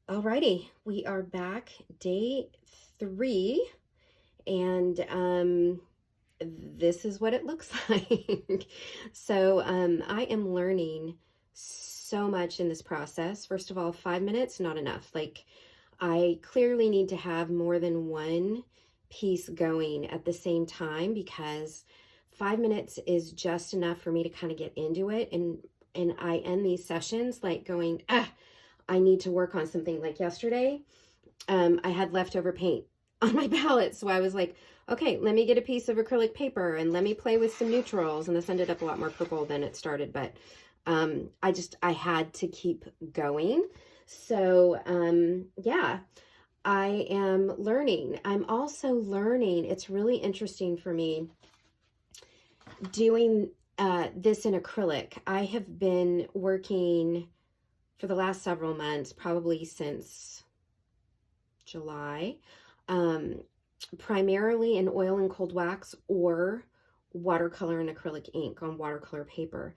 Alrighty, we are back day 3, and this is what it looks like. So I am learning so much in this process. First of all, 5 minutes, not enough. Like, I clearly need to have more than one piece going at the same time because 5 minutes is just enough for me to kind of get into it. And I end these sessions like going, I need to work on something. Like yesterday, I had leftover paint on my palette. So I was like, okay, let me get a piece of acrylic paper and let me play with some neutrals. And this ended up a lot more purple than it started, but I had to keep going. So yeah, I am learning. I'm also learning. It's really interesting for me doing this in acrylic. I have been working for the last several months, probably since July, primarily in oil and cold wax or watercolor and acrylic ink on watercolor paper.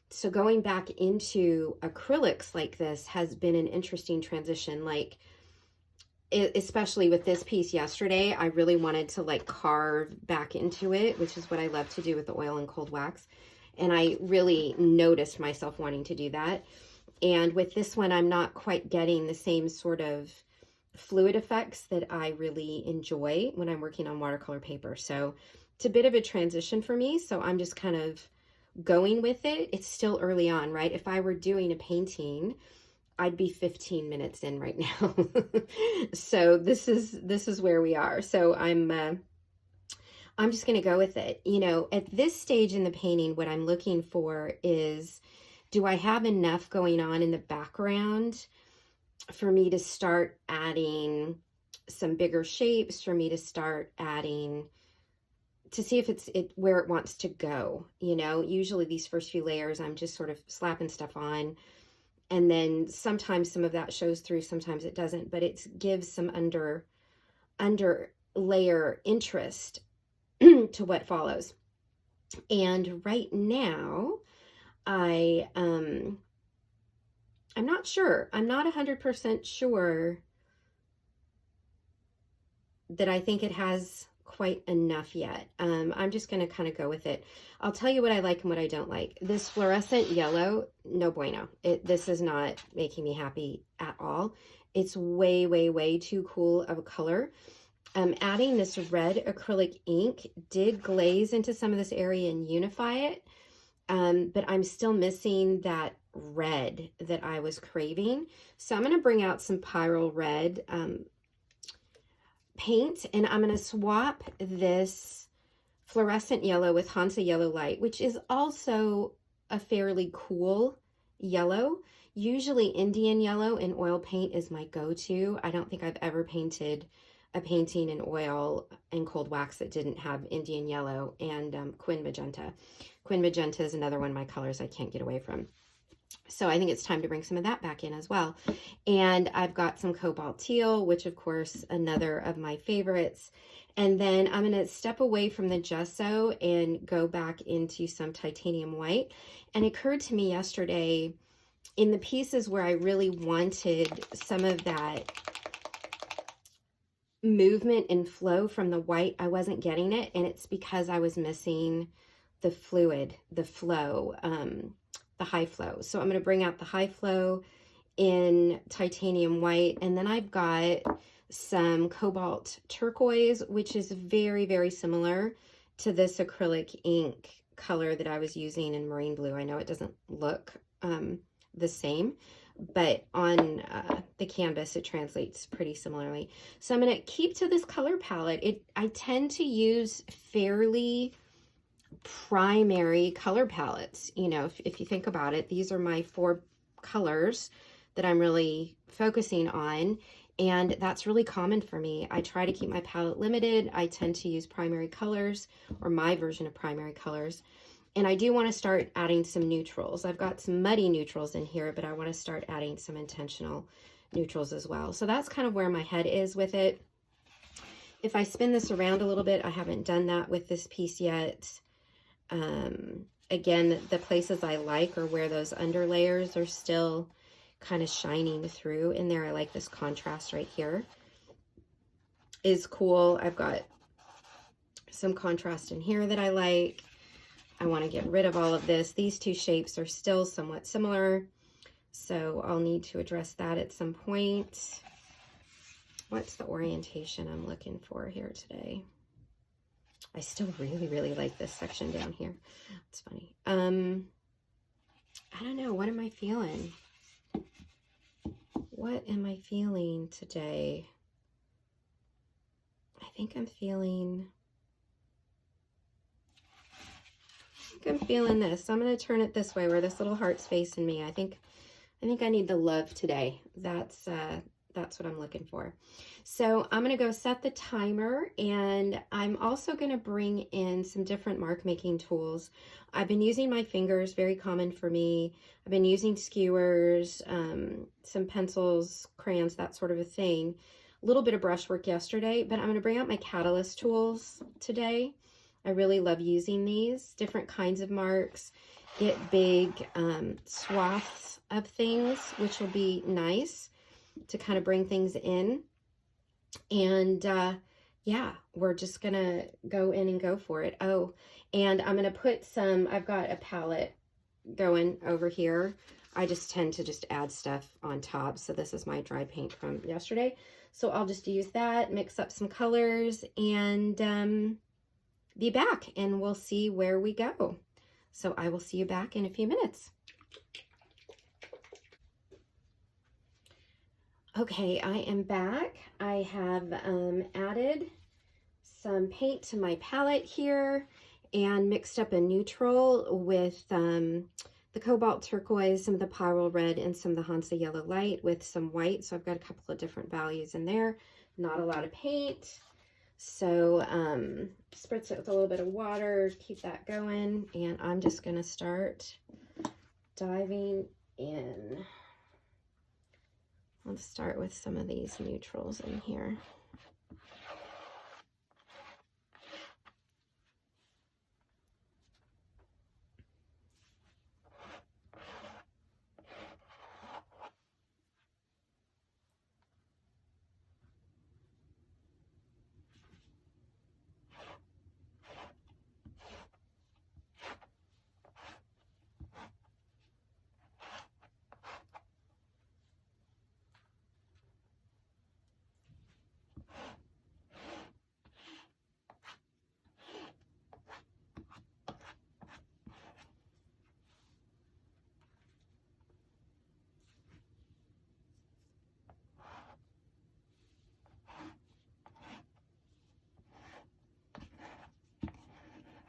So going back into acrylics like this has been an interesting transition. Like, especially with this piece yesterday, I really wanted to like carve back into it, which is what I love to do with the oil and cold wax. And I really noticed myself wanting to do that. And with this one, I'm not quite getting the same sort of fluid effects that I really enjoy when I'm working on watercolor paper. So it's a bit of a transition for me. So I'm just kind of going with it. It's still early on, right? If I were doing a painting, I'd be 15 minutes in right now. So this is where we are. So I'm just going to go with it. You know, at this stage in the painting, what I'm looking for is, do I have enough going on in the background for me to start adding some bigger shapes, for me to start adding, to see if it's where it wants to go? You know, usually these first few layers, I'm just sort of slapping stuff on. And then sometimes some of that shows through, sometimes it doesn't, but it gives some under layer interest to what follows. And right now, I'm not sure. I'm not 100% sure that I think it has quite enough yet. I'm just going to kind of go with it. I'll tell you what I like and what I don't like. This fluorescent yellow, no bueno. This is not making me happy at all. It's way, way, way too cool of a color. Adding this red acrylic ink did glaze into some of this area and unify it. But I'm still missing that red that I was craving. So I'm going to bring out some Pyrrol Red paint, and I'm going to swap this fluorescent yellow with Hansa Yellow Light, which is also a fairly cool yellow. Usually Indian yellow in oil paint is my go-to. I don't think I've ever painted a painting in oil and cold wax that didn't have Indian yellow and Quin Magenta. Quin Magenta is another one of my colors I can't get away from. So I think it's time to bring some of that back in as well. And I've got some Cobalt Teal, which of course, another of my favorites. And then I'm going to step away from the gesso and go back into some titanium white. And it occurred to me yesterday, in the pieces where I really wanted some of that movement and flow from the white, I wasn't getting it. And it's because I was missing the fluid, the flow, the high flow. So I'm going to bring out the high flow in titanium white. And then I've got some cobalt turquoise, which is very, very similar to this acrylic ink color that I was using in marine blue. I know it doesn't look the same, but on the canvas, it translates pretty similarly. So I'm going to keep to this color palette. I tend to use fairly primary color palettes. You know, if you think about it, these are my 4 colors that I'm really focusing on, and that's really common for me. I try to keep my palette limited. I tend to use primary colors, or my version of primary colors. And I do want to start adding some neutrals. I've got some muddy neutrals in here, but I want to start adding some intentional neutrals as well. So that's kind of where my head is with it. If I spin this around a little bit, I haven't done that with this piece yet. Again, the places I like are where those underlayers are still kind of shining through in there. I like this contrast right here. Is cool. I've got some contrast in here that I like. I want to get rid of all of this. These two shapes are still somewhat similar, so I'll need to address that at some point. What's the orientation I'm looking for here today? I still really, really like this section down here. It's funny. I don't know. What am I feeling? What am I feeling today? I think I'm feeling this. So I'm going to turn it this way where this little heart's facing me. I think I need the love today. That's what I'm looking for. So I'm going to go set the timer, and I'm also going to bring in some different mark making tools. I've been using my fingers, very common for me. I've been using skewers, some pencils, crayons, that sort of a thing. A little bit of brushwork yesterday, but I'm going to bring out my Catalyst tools today. I really love using these different kinds of marks. Get big swaths of things, which will be nice to kind of bring things in. And yeah, we're just gonna go in and go for it. Oh, and I'm gonna put some, I've got a palette going over here. I just tend to just add stuff on top. So this is my dry paint from yesterday. So I'll just use that, mix up some colors, and be back, and we'll see where we go. So I will see you back in a few minutes. Okay, I am back. I have added some paint to my palette here and mixed up a neutral with the cobalt turquoise, some of the pyrrole red, and some of the Hansa yellow light with some white. So I've got a couple of different values in there. Not a lot of paint. So spritz it with a little bit of water, keep that going, and I'm just going to start diving in. Let's start with some of these neutrals in here.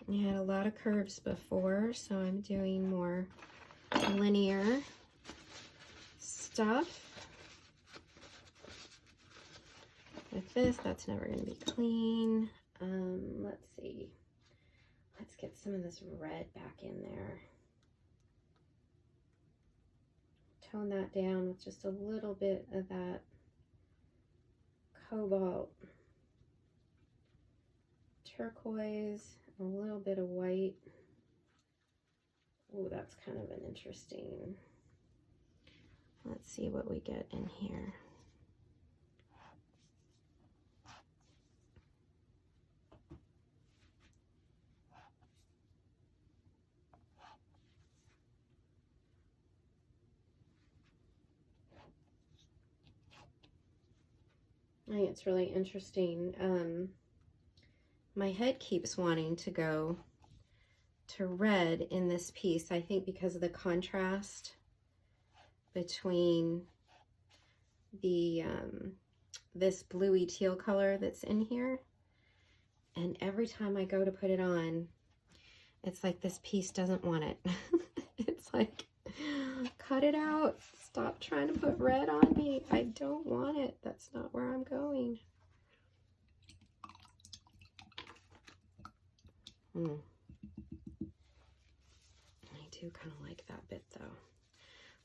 I had a lot of curves before, so I'm doing more linear stuff. With this, that's never going to be clean. Let's see. Let's get some of this red back in there. Tone that down with just a little bit of that cobalt turquoise, a little bit of white. Oh, that's kind of an interesting. Let's see what we get in here. I think it's really interesting. My head keeps wanting to go to red in this piece, I think because of the contrast between the this bluey teal color that's in here. And every time I go to put it on, it's like this piece doesn't want it. It's like, cut it out. Stop trying to put red on me. I don't want it. That's not where I'm going. I do kind of like that bit though.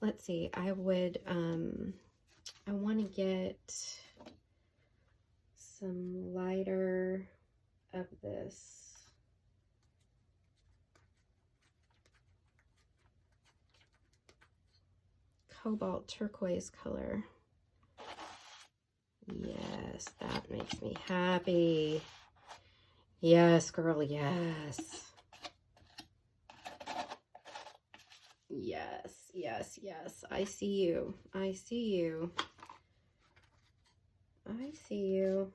Let's see. I would, I want to get some lighter of this cobalt turquoise color. Yes, that makes me happy. Yes, girl, yes. Yes, yes, yes. I see you. I see you. I see you.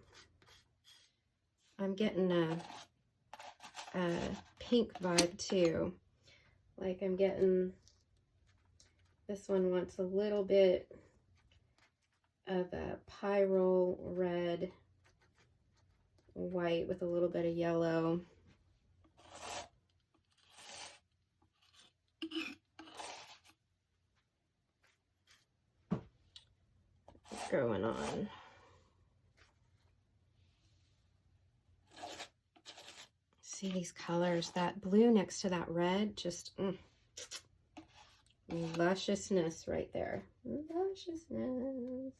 I'm getting a pink vibe too. Like I'm getting, this one wants a little bit of a pyrrole red, white with a little bit of yellow. What's going on? See these colors, that blue next to that red, just lusciousness right there. Lusciousness.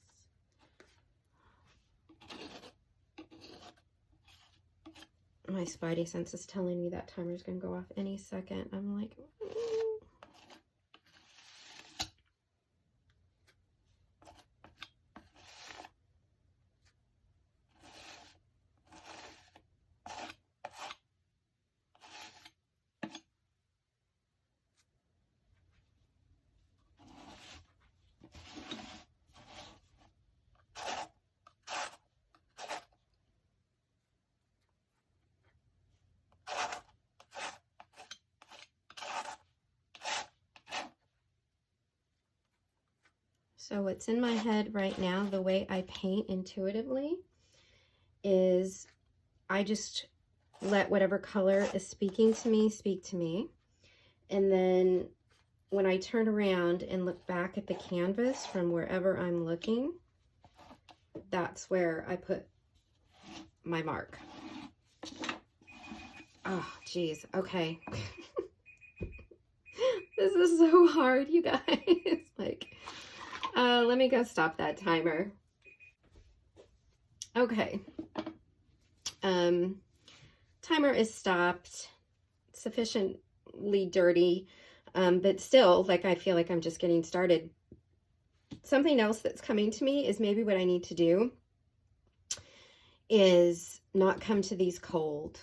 My spidey sense is telling me that timer's gonna go off any second. I'm like, so what's in my head right now, the way I paint intuitively, is I just let whatever color is speaking to me speak to me. And then when I turn around and look back at the canvas from wherever I'm looking, that's where I put my mark. Oh, geez. Okay. This is so hard, you guys. Like, let me go stop that timer. Okay. Timer is stopped. Sufficiently dirty, but still, like, I feel like I'm just getting started. Something else that's coming to me is maybe what I need to do is not come to these cold.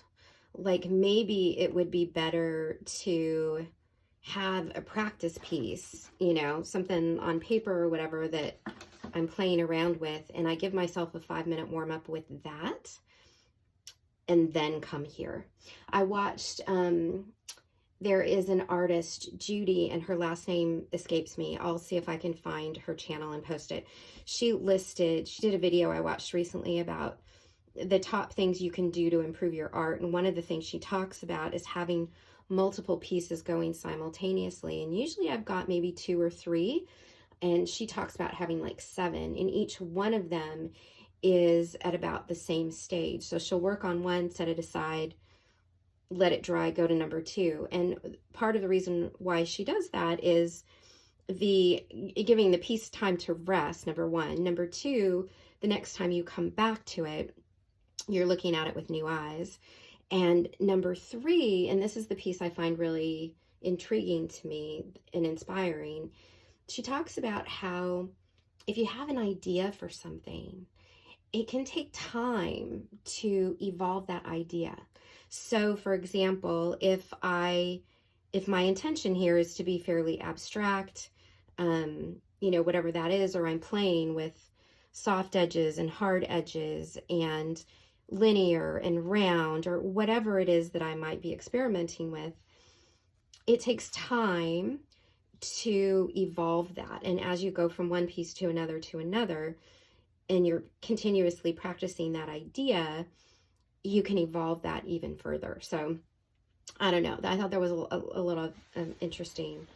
Like, maybe it would be better to have a practice piece, you know, something on paper or whatever that I'm playing around with, and I give myself a 5-minute warm-up with that, and then come here. I watched, there is an artist, Judy, and her last name escapes me. I'll see if I can find her channel and post it. She did a video I watched recently about the top things you can do to improve your art, and one of the things she talks about is having multiple pieces going simultaneously, and usually I've got maybe 2 or 3, and she talks about having like 7, and each one of them is at about the same stage. So she'll work on one, set it aside, let it dry, go to number 2. And part of the reason why she does that is giving the piece time to rest, number 1. Number 2, the next time you come back to it, you're looking at it with new eyes. And number 3, and this is the piece I find really intriguing to me and inspiring, she talks about how if you have an idea for something, it can take time to evolve that idea. So for example, if my intention here is to be fairly abstract, you know, whatever that is, or I'm playing with soft edges and hard edges and linear and round, or whatever it is that I might be experimenting with, it takes time to evolve that. And as you go from one piece to another, and you're continuously practicing that idea, you can evolve that even further. So I don't know, I thought there was a lot of interesting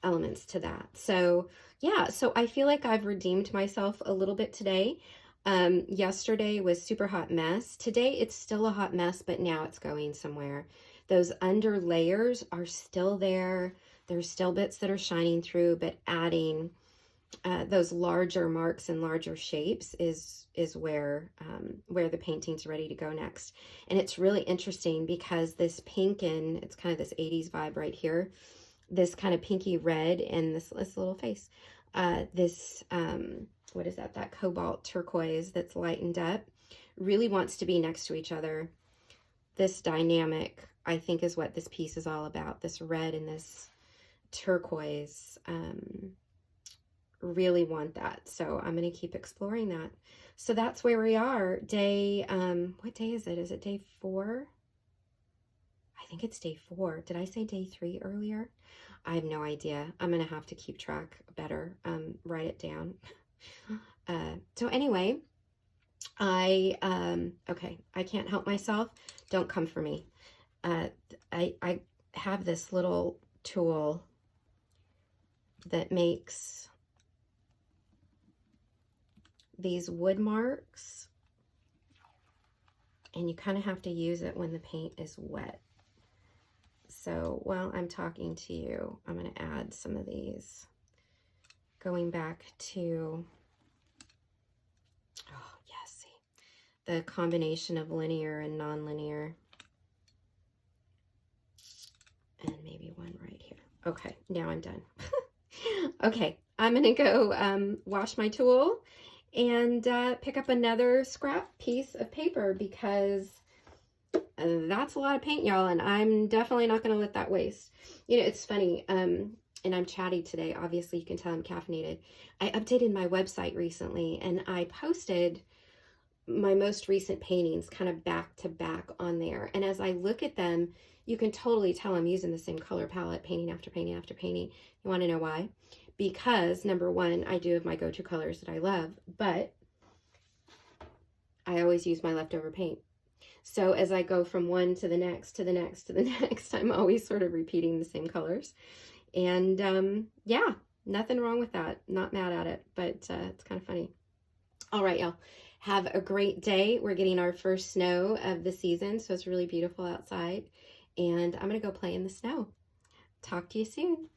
elements to that. So yeah, so I feel like I've redeemed myself a little bit today. Yesterday was super hot mess. Today it's still a hot mess, but now it's going somewhere. Those under layers are still there. There's still bits that are shining through, but adding those larger marks and larger shapes is where the painting's ready to go next. And it's really interesting because this pink, and it's kind of this 80s vibe right here, this kind of pinky red and this little face, This, what is that? That cobalt turquoise that's lightened up really wants to be next to each other. This dynamic, I think, is what this piece is all about. This red and this turquoise really want that. So I'm going to keep exploring that. So that's where we are. Day, what day is it? Is it day 4? I think it's day 4. Did I say day 3 earlier? I have no idea. I'm going to have to keep track better, write it down. So anyway, okay, I can't help myself. Don't come for me. I have this little tool that makes these wood marks, and you kind of have to use it when the paint is wet. So while I'm talking to you, I'm going to add some of these, going back to, oh yes, see, the combination of linear and non-linear, and maybe one right here. Okay, now I'm done. Okay, I'm going to go wash my tool and pick up another scrap piece of paper, because that's a lot of paint, y'all, and I'm definitely not going to let that waste. You know, it's funny, and I'm chatty today. Obviously, you can tell I'm caffeinated. I updated my website recently, and I posted my most recent paintings kind of back to back on there. And as I look at them, you can totally tell I'm using the same color palette, painting after painting after painting. You want to know why? Because, number one, I do have my go-to colors that I love, but I always use my leftover paint. So as I go from one to the next, to the next, to the next, I'm always sort of repeating the same colors. And yeah, nothing wrong with that. Not mad at it, but it's kind of funny. All right, y'all. Have a great day. We're getting our first snow of the season, so it's really beautiful outside. And I'm going to go play in the snow. Talk to you soon.